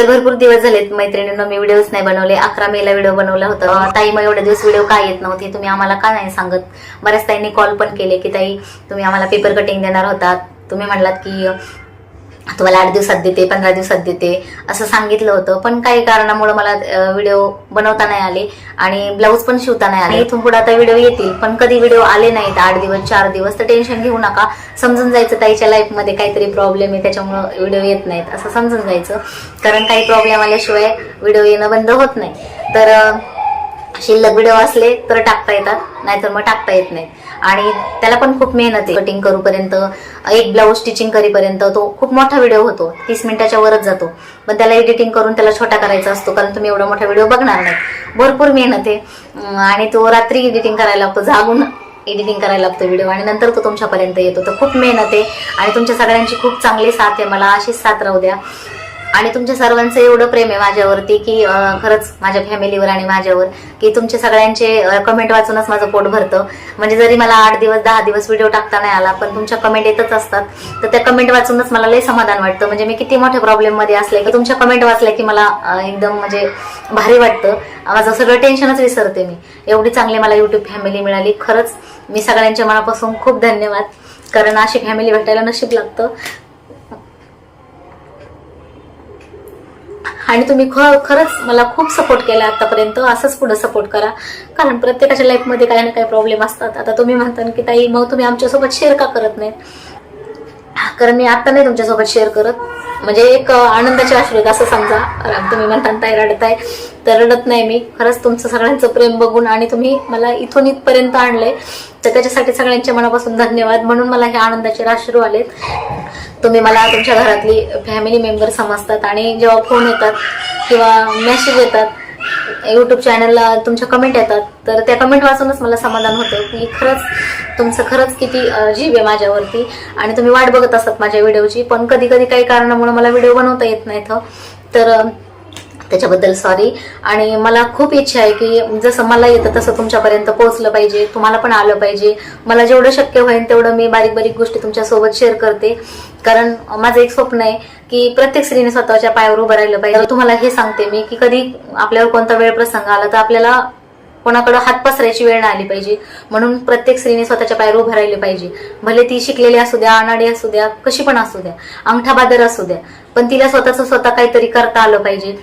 भरपूर दिवस झालेत मैत्रिणींना मी व्हिडिओच नाही बनवले. 11 मेला व्हिडिओ बनवला होता. ताई मग एवढे दिवस व्हिडिओ का येत नव्हते, तुम्ही आम्हाला का नाही सांगत. बऱ्याच ताईंनी कॉल पण केले की ताई तुम्ही आम्हाला पेपर कटिंग देणार होतात, तुम्ही म्हणलात की तुम्हाला 8 दिवसात देते, 15 दिवसात देते असं सांगितलं होतं. पण काही कारणामुळे मला व्हिडिओ बनवता नाही आले आणि ब्लाऊज पण शिवता नाही आले. इथून पुढे आता व्हिडिओ येतील, पण कधी व्हिडिओ आले नाहीत 8 दिवस 4 दिवस, तर टेन्शन घेऊ नका. समजून जायचं ताईच्या लाईफमध्ये काहीतरी प्रॉब्लेम आहे त्याच्यामुळे व्हिडिओ येत नाहीत असं समजून जायचं. कारण काही प्रॉब्लेम आल्याशिवाय व्हिडिओ येणं बंद होत नाही. तर शिल्लक व्हिडिओ असले तर टाकता येतात, नाहीतर मग टाकता येत नाही. आणि त्याला पण खूप मेहनत आहे. कटिंग करूपर्यंत, एक ब्लाऊज स्टिचिंग करीपर्यंत तो खूप मोठा व्हिडिओ होतो, 30 मिनिटाच्या वरच जातो. पण त्याला एडिटिंग करून त्याला छोटा करायचा असतो, कारण तुम्ही एवढा मोठा व्हिडिओ बघणार नाही. भरपूर मेहनत आहे आणि तो रात्री एडिटिंग करायला लागतो, जागून एडिटिंग करायला लागतो व्हिडिओ आणि नंतर तो तुमच्यापर्यंत येतो. तर खूप मेहनत आहे आणि तुमच्या सगळ्यांची खूप चांगली साथ आहे. मला अशीच साथ राहू द्या. आणि तुमच्या सर्वांचं एवढं प्रेम आहे माझ्यावरती की खरंच माझ्या फॅमिलीवर आणि माझ्यावर, की तुमचे सगळ्यांचे कमेंट वाचूनच माझं पोट भरतं. म्हणजे जरी मला 8 दिवस 10 दिवस व्हिडिओ टाकता नाही आला, पण तुमच्या कमेंट येतच असतात. तर त्या कमेंट वाचूनच मला लय समाधान वाटतं. म्हणजे मी किती मोठ्या प्रॉब्लेम मध्ये असले की तुमच्या कमेंट वाचल्या की मला एकदम म्हणजे भारी वाटतं. माझं सगळं टेन्शनच विसरते मी. एवढी चांगली मला युट्यूब फॅमिली मिळाली. खरंच मी सगळ्यांच्या मनापासून खूप धन्यवाद, कारण अशी फॅमिली भेटायला नशीब लागतं. आणि तुम्ही खरंच मला खूप सपोर्ट केला आतापर्यंत. असंच पुढे सपोर्ट करा, कारण प्रत्येकाच्या लाईफमध्ये काही ना काही प्रॉब्लेम असतात. आता तुम्ही म्हणता की ताई मग तुम्ही आमच्यासोबत शेअर का करत नाही, कारण मी आता नाही तुमच्यासोबत शेअर करत. म्हणजे एक आनंदाचे अश्रू आहेत असं समजा. तुम्ही म्हणता ताई रडताय, तर रडत नाही मी. खरंच तुमचं सगळ्यांचं प्रेम बघून आणि तुम्ही मला इथून इथपर्यंत आणलंय, तर त्याच्यासाठी सगळ्यांच्या मनापासून धन्यवाद. म्हणून मला हे आनंदाचे अश्रू आलेत. तुम्ही मला तुमच्या घरातली फॅमिली मेंबर समजतात आणि जेव्हा फोन येतात किंवा मेसेज येतात, युट्यूब चॅनलला तुमच्या कमेंट येतात, तर त्या कमेंट वाचूनच मला समाधान होतं की खरंच तुमचं खरंच किती जीव आहे माझ्यावरती. आणि तुम्ही वाट बघत असतात माझ्या व्हिडिओची, पण कधी कधी काही कारणामुळे मला व्हिडिओ बनवता येत नाहीत, तर त्याच्याबद्दल सॉरी. आणि मला खूप इच्छा आहे की जसं मला येतं तसं तुमच्यापर्यंत पोहोचलं पाहिजे, तुम्हाला पण आलं पाहिजे. मला जेवढं शक्य होईल तेवढं मी बारीक बारीक गोष्टी तुमच्यासोबत शेअर करते, कारण माझं एक स्वप्न आहे की प्रत्येक स्त्रीने स्वतःच्या पायावर उभं राहिलं पाहिजे. तुम्हाला हे सांगते मी की कधी आपल्यावर कोणता वेळ प्रसंग आला तर आपल्याला कोणाकडे हात पसरायची वेळ नाही आली पाहिजे. म्हणून प्रत्येक स्त्रीने स्वतःच्या पायावर उभं राहिले पाहिजे. भले ती शिकलेली असू द्या, अनाडी असू द्या, कशी पण असू द्या, अंगठा बादर असू द्या, पण तिला स्वतःच स्वतः काहीतरी करता आलं पाहिजे.